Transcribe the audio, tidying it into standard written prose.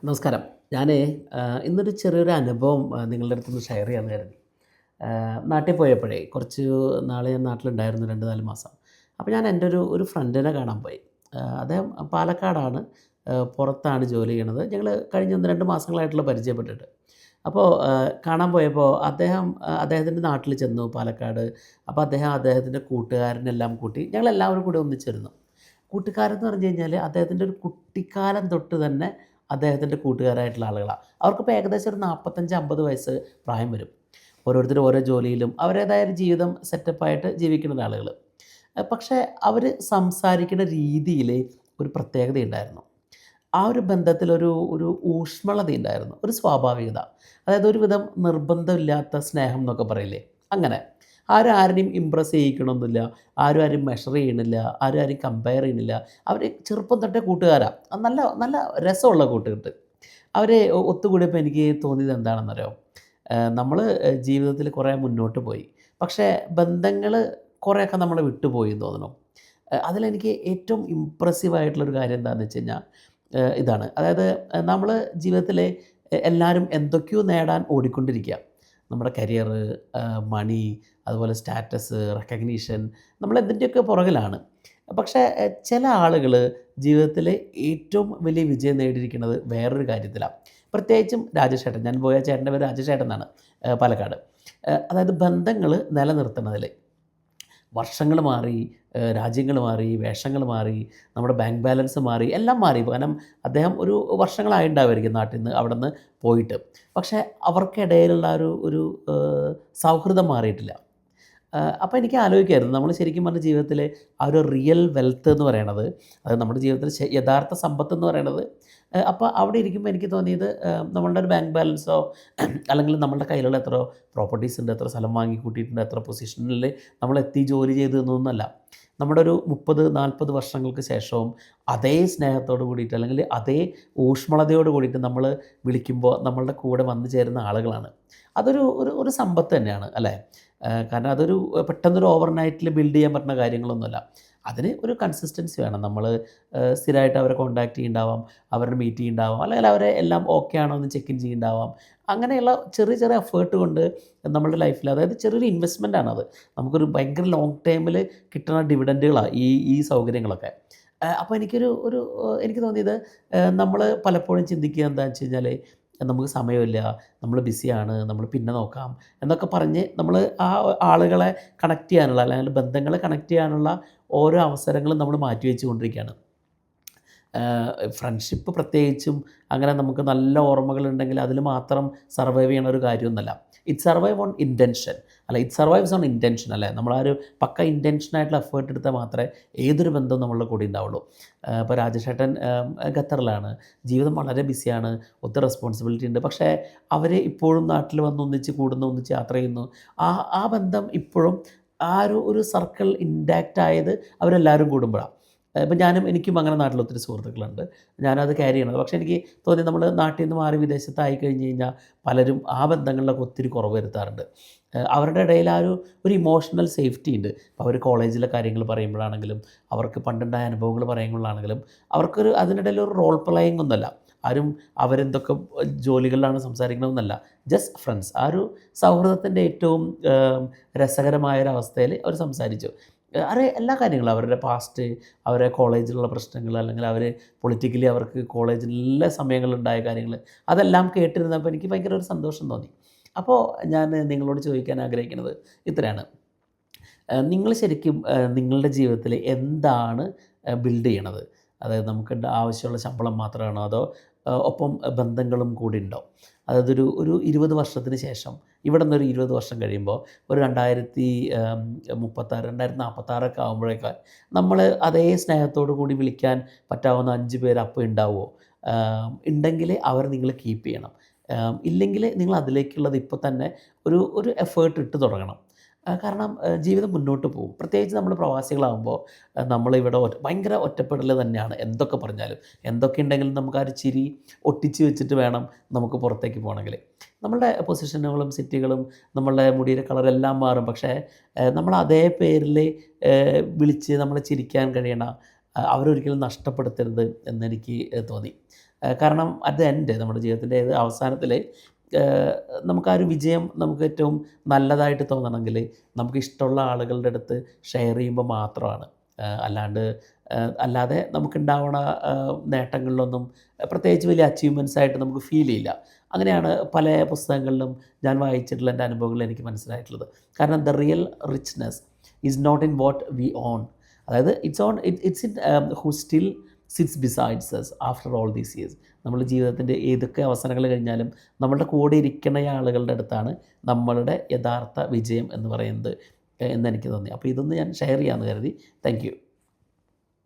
നമസ്കാരം. ഞാനേ ഇന്നൊരു ചെറിയൊരു അനുഭവം നിങ്ങളുടെ അടുത്തൊന്ന് ഷെയർ ചെയ്യാമെന്ന് കരുതി. നാട്ടിൽ പോയപ്പോഴേ കുറച്ച് നാൾ ഞാൻ നാട്ടിലുണ്ടായിരുന്നു 2, 4 മാസം. അപ്പോൾ ഞാൻ എൻ്റെ ഒരു ഫ്രണ്ടിനെ കാണാൻ പോയി. അദ്ദേഹം പാലക്കാടാണ്. പുറത്താണ് ജോലി ചെയ്യണത്. ഞങ്ങൾ കഴിഞ്ഞ 1, 2 മാസങ്ങളായിട്ടുള്ള പരിചയപ്പെട്ടിട്ട്. അപ്പോൾ കാണാൻ പോയപ്പോൾ അദ്ദേഹത്തിൻ്റെ നാട്ടിൽ ചെന്നു പാലക്കാട്. അപ്പോൾ അദ്ദേഹത്തിൻ്റെ കൂട്ടുകാരനെല്ലാം കൂട്ടി ഞങ്ങളെല്ലാവരും കൂടി ഒന്നിച്ചിരുന്നു. കൂട്ടുകാരെന്ന് പറഞ്ഞു കഴിഞ്ഞാൽ അദ്ദേഹത്തിൻ്റെ ഒരു കുട്ടിക്കാലം തൊട്ട് തന്നെ അദ്ദേഹത്തിൻ്റെ കൂട്ടുകാരായിട്ടുള്ള ആളുകളാണ്. അവർക്കിപ്പോൾ ഏകദേശം ഒരു 45, 50 വയസ്സ് പ്രായം വരും. ഓരോരുത്തരും ഓരോ ജോലിയിലും അവരുടേതായ ഒരു ജീവിതം സെറ്റപ്പായിട്ട് ജീവിക്കുന്ന ആളുകൾ. പക്ഷേ അവർ സംസാരിക്കുന്ന രീതിയിൽ ഒരു പ്രത്യേകതയുണ്ടായിരുന്നു. ആ ഒരു ബന്ധത്തിൽ ഒരു ഊഷ്മളത ഉണ്ടായിരുന്നു. ഒരു സ്വാഭാവികത. അതായത് ഒരുവിധം നിർബന്ധമില്ലാത്ത സ്നേഹം എന്നൊക്കെ പറയില്ലേ, അങ്ങനെ. ആരെയും ഇമ്പ്രസ് ചെയ്യിക്കണമെന്നില്ല. ആരും മെഷർ ചെയ്യണില്ല. ആരും കമ്പയർ ചെയ്യണില്ല. അവർ ചെറുപ്പം തൊട്ടേ കൂട്ടുകാരാണ്. നല്ല നല്ല രസമുള്ള കൂട്ടുകെട്ട്. അവരെ ഒത്തുകൂടിയപ്പോൾ എനിക്ക് തോന്നിയത് എന്താണെന്നറിയോ? നമ്മൾ ജീവിതത്തിൽ കുറേ മുന്നോട്ട് പോയി. പക്ഷേ ബന്ധങ്ങൾ കുറേയൊക്കെ നമ്മളെ വിട്ടുപോയി എന്ന് തോന്നുന്നു. അതിലെനിക്ക് ഏറ്റവും ഇമ്പ്രസീവ് ആയിട്ടുള്ളൊരു കാര്യം എന്താണെന്ന് വെച്ച് കഴിഞ്ഞാൽ ഇതാണ്. അതായത് നമ്മൾ ജീവിതത്തിൽ എല്ലാവരും എന്തൊക്കെയോ നേടാൻ ഓടിക്കൊണ്ടിരിക്കുക. നമ്മുടെ കരിയർ, മണി, അതുപോലെ സ്റ്റാറ്റസ്, റെക്കഗ്നീഷൻ, നമ്മളെന്തിൻ്റെയൊക്കെ പുറകിലാണ്. പക്ഷേ ചില ആളുകൾ ജീവിതത്തിൽ ഏറ്റവും വലിയ വിജയം നേടിയിരിക്കുന്നത് വേറൊരു കാര്യത്തിലാണ്. പ്രത്യേകിച്ചും രാജേഷ് ഏട്ടൻ. ഞാൻ പോയ ചേട്ടൻ്റെ പേര് രാജേഷ് ഏട്ടൻ എന്നാണ്, പാലക്കാട്. അതായത് ബന്ധങ്ങൾ നിലനിർത്തുന്നതിൽ. വർഷങ്ങൾ മാറി, രാജ്യങ്ങൾ മാറി, വേഷങ്ങൾ മാറി, നമ്മുടെ ബാങ്ക് ബാലൻസ് മാറി, എല്ലാം മാറി. കാരണം അദ്ദേഹം ഒരു വർഷങ്ങളായിട്ടുണ്ടാവുമായിരിക്കും നാട്ടിൽ നിന്ന് അവിടുന്ന് പോയിട്ട്. പക്ഷേ അവർക്കിടയിലുള്ള ഒരു ഒരു സൗഹൃദം മാറിയിട്ടില്ല. അപ്പോൾ എനിക്ക് ആലോചിക്കായിരുന്നു, നമ്മൾ ശരിക്കും പറഞ്ഞ ജീവിതത്തിലെ ആ ഒരു റിയൽ വെൽത്ത് എന്ന് പറയണത്, അത് നമ്മുടെ ജീവിതത്തിൽ യഥാർത്ഥ സമ്പത്ത് എന്ന് പറയണത്, അപ്പോൾ അവിടെ ഇരിക്കുമ്പോൾ എനിക്ക് തോന്നിയത് നമ്മളുടെ ഒരു ബാങ്ക് ബാലൻസോ അല്ലെങ്കിൽ നമ്മളുടെ കയ്യിലുള്ള എത്ര പ്രോപ്പർട്ടീസ് ഉണ്ട്, എത്ര സ്ഥലം വാങ്ങി കൂട്ടിയിട്ടുണ്ട്, എത്ര പൊസിഷനിൽ നമ്മളെത്തി ജോലി ചെയ്തു എന്നൊന്നുമല്ല. നമ്മുടെ ഒരു 30, 40 വർഷങ്ങൾക്ക് ശേഷവും അതേ സ്നേഹത്തോട് കൂടിയിട്ട് അല്ലെങ്കിൽ അതേ ഊഷ്മളതയോട് കൂടിയിട്ട് നമ്മൾ വിളിക്കുമ്പോൾ നമ്മളുടെ കൂടെ വന്നു ചേരുന്ന ആളുകളാണ്. അതൊരു ഒരു ഒരു സമ്പത്ത് തന്നെയാണ് അല്ലേ? കാരണം അതൊരു പെട്ടെന്നൊരു ഓവർനൈറ്റിൽ ബിൽഡ് ചെയ്യാൻ പറ്റുന്ന കാര്യങ്ങളൊന്നുമല്ല. അതിന് ഒരു കൺസിസ്റ്റൻസി വേണം. നമ്മൾ സ്ഥിരമായിട്ട് അവരെ കോൺടാക്റ്റ് ചെയ്യുന്നുണ്ടാവാം, അവരുടെ മീറ്റ് ചെയ്യുന്നുണ്ടാവാം, അല്ലെങ്കിൽ അവരെ എല്ലാം ഓക്കെ ആണോ എന്ന് ചെക്ക് ഇൻ ചെയ്യുന്നുണ്ടാവാം. അങ്ങനെയുള്ള ചെറിയ ചെറിയ എഫേർട്ട് കൊണ്ട് നമ്മുടെ ലൈഫിൽ, അതായത് ചെറിയൊരു ഇൻവെസ്റ്റ്മെൻ്റ് ആണത്. നമുക്കൊരു ഭയങ്കര ലോങ് ടൈമിൽ കിട്ടുന്ന ഡിവിഡൻറ്റുകളാണ് ഈ സൗകര്യങ്ങളൊക്കെ. അപ്പോൾ എനിക്ക് തോന്നിയത്, നമ്മൾ പലപ്പോഴും ചിന്തിക്കുക എന്താണെന്ന് വെച്ച് കഴിഞ്ഞാൽ, നമുക്ക് സമയമില്ല, നമ്മൾ ബിസിയാണ്, നമ്മൾ പിന്നെ നോക്കാം എന്നൊക്കെ പറഞ്ഞ് നമ്മൾ ആ ആളുകളെ കണക്ട് ചെയ്യാനുള്ള, അല്ലെങ്കിൽ ബന്ധങ്ങളെ കണക്ട് ചെയ്യാനുള്ള ഓരോ അവസരങ്ങളും നമ്മൾ മാറ്റിവെച്ച് കൊണ്ടിരിക്കുകയാണ്. ഫ്രണ്ട്ഷിപ്പ് പ്രത്യേകിച്ചും അങ്ങനെ നമുക്ക് നല്ല ഓർമ്മകളുണ്ടെങ്കിൽ അതിൽ മാത്രം സർവൈവ് ചെയ്യണ ഒരു കാര്യമൊന്നുമല്ല. ഇറ്റ് സർവൈവ് ഓൺ ഇൻറ്റൻഷൻ, അല്ല ഇറ്റ് സർവൈവ്സ് ഓൺ ഇൻറ്റൻഷൻ അല്ലേ. നമ്മളാ ഒരു പക്ക ഇൻറ്റൻഷനായിട്ടുള്ള എഫേർട്ട് എടുത്താൽ മാത്രമേ ഏതൊരു ബന്ധവും നമ്മളുടെ കൂടെ ഉണ്ടാവുള്ളൂ. ഇപ്പോൾ രാജേഷേട്ടൻ ഖത്തറിലാണ്, ജീവിതം വളരെ ബിസിയാണ്, ഒത്തിരി റെസ്പോൺസിബിലിറ്റി ഉണ്ട്. പക്ഷേ അവർ ഇപ്പോഴും നാട്ടിൽ വന്ന് ഒന്നിച്ച് കൂടുന്നു, ഒന്നിച്ച് യാത്ര ചെയ്യുന്നു. ആ ബന്ധം ഇപ്പോഴും ആ ഒരു സർക്കിൾ ഇൻടാക്റ്റ് ആയത് അവരെല്ലാവരും കൂടുമ്പോഴാണ്. ഇപ്പം എനിക്കും അങ്ങനെ നാട്ടിൽ ഒത്തിരി സുഹൃത്തുക്കളുണ്ട്. ഞാനത് ക്യാരി ചെയ്യണത്. പക്ഷേ എനിക്ക് തോന്നി, നമ്മൾ നാട്ടിൽ നിന്ന് മാറി വിദേശത്തായി കഴിഞ്ഞ് കഴിഞ്ഞാൽ പലരും ആ ബന്ധങ്ങളിലൊക്കെ ഒത്തിരി കുറവ് വരുത്താറുണ്ട്. അവരുടെ ഇടയിൽ ഒരു ഇമോഷണൽ സേഫ്റ്റി ഉണ്ട്. അപ്പോൾ അവർ കോളേജിലെ കാര്യങ്ങൾ പറയുമ്പോഴാണെങ്കിലും, അവർക്ക് പണ്ടുണ്ടായ അനുഭവങ്ങൾ പറയുമ്പോഴാണെങ്കിലും, അതിനിടയിൽ ഒരു റോൾ പ്ലേയിങ് ഒന്നുമല്ല. അവരെന്തൊക്കെ ജോലികളിലാണ് സംസാരിക്കണമെന്നല്ല, ജസ്റ്റ് ഫ്രണ്ട്സ്. ആ ഒരു സൗഹൃദത്തിൻ്റെ ഏറ്റവും രസകരമായൊരവസ്ഥയിൽ അവർ സംസാരിച്ചു. എല്ലാ കാര്യങ്ങളും, അവരുടെ പാസ്റ്റ്, അവരെ കോളേജിലുള്ള പ്രശ്നങ്ങൾ, അല്ലെങ്കിൽ അവർ പൊളിറ്റിക്കലി അവർക്ക് കോളേജിൽ എല്ലാ സമയങ്ങളിലുണ്ടായ കാര്യങ്ങൾ, അതെല്ലാം കേട്ടിരുന്നപ്പോൾ എനിക്ക് ഭയങ്കര ഒരു സന്തോഷം തോന്നി. അപ്പോൾ ഞാൻ നിങ്ങളോട് ചോദിക്കാൻ ആഗ്രഹിക്കുന്നത് ഇത്രയാണ്. നിങ്ങൾ ശരിക്കും നിങ്ങളുടെ ജീവിതത്തിൽ എന്താണ് ബിൽഡ് ചെയ്യണത്? അതായത് നമുക്ക് ആവശ്യമുള്ള ശമ്പളം മാത്രമാണോ, അതോ ഒപ്പം ബന്ധങ്ങളും കൂടി ഉണ്ടോ? അതായത് ഒരു 20 വർഷത്തിന് ശേഷം, ഇവിടെ നിന്നൊരു 20 വർഷം കഴിയുമ്പോൾ, ഒരു 2036, 2046 ഒക്കെ ആകുമ്പോഴേക്ക് നമ്മൾ അതേ സ്നേഹത്തോടു കൂടി വിളിക്കാൻ പറ്റാവുന്ന 5 പേര് അപ്പോൾ ഉണ്ടാവുമോ? ഉണ്ടെങ്കിൽ അവർ നിങ്ങൾ കീപ്പ് ചെയ്യണം. ഇല്ലെങ്കിൽ നിങ്ങൾ അതിലേക്കുള്ളത് ഇപ്പോൾ തന്നെ ഒരു എഫേർട്ട് ഇട്ട് തുടങ്ങണം. കാരണം ജീവിതം മുന്നോട്ട് പോകും. പ്രത്യേകിച്ച് നമ്മൾ പ്രവാസികളാകുമ്പോൾ നമ്മളിവിടെ ഭയങ്കര ഒറ്റപ്പെടൽ തന്നെയാണ്. എന്തൊക്കെ പറഞ്ഞാലും, എന്തൊക്കെ ഉണ്ടെങ്കിലും നമുക്ക് ആ ഒരു ചിരി ഒട്ടിച്ച് വെച്ചിട്ട് വേണം നമുക്ക് പുറത്തേക്ക് പോകണമെങ്കിൽ. നമ്മളുടെ പൊസിഷനുകളും സിറ്റികളും നമ്മളുടെ മുടിയുടെ കളറെല്ലാം മാറും. പക്ഷേ നമ്മൾ അതേ പേരിൽ വിളിച്ച് നമ്മളെ ചിരിക്കാൻ കഴിയണ അവരൊരിക്കലും നഷ്ടപ്പെടുത്തരുത് എന്നെനിക്ക് തോന്നി. കാരണം അറ്റ് ദ എൻഡ് നമ്മുടെ ജീവിതത്തിൻ്റെ അവസാനത്തിൽ നമുക്ക് ആ ഒരു വിജയം നമുക്ക് ഏറ്റവും നല്ലതായിട്ട് തോന്നണമെങ്കിൽ നമുക്ക് ഇഷ്ടമുള്ള ആളുകളുടെ അടുത്ത് ഷെയർ ചെയ്യുമ്പോൾ മാത്രമാണ്. അല്ലാണ്ട് അല്ലാതെ നമുക്കുണ്ടാവണ നേട്ടങ്ങളിലൊന്നും പ്രത്യേകിച്ച് വലിയ അച്ചീവ്മെൻറ്റ്സ് ആയിട്ട് നമുക്ക് ഫീൽ ചെയ്യില്ല. അങ്ങനെയാണ് പല പുസ്തകങ്ങളിലും ഞാൻ വായിച്ചിട്ടുള്ള എൻ്റെ അനുഭവങ്ങളിൽ എനിക്ക് മനസ്സിലായിട്ടുള്ളത്. കാരണം the real richness is not in what we own, അതായത് it's in who still sits besides us after all these years. നമ്മൾ ജീവിതത്തിൻ്റെ ഏതൊക്കെ അവസരങ്ങൾ കഴിഞ്ഞാലും നമ്മളുടെ കൂടെ ഇരിക്കുന്ന ആളുകളുടെ അടുത്താണ് നമ്മളുടെ യഥാർത്ഥ വിജയം എന്ന് പറയുന്നത് എന്നെനിക്ക് തോന്നി. അപ്പോൾ ഇതൊന്ന് ഞാൻ ഷെയർ ചെയ്യാമെന്ന് കരുതി. Thank you.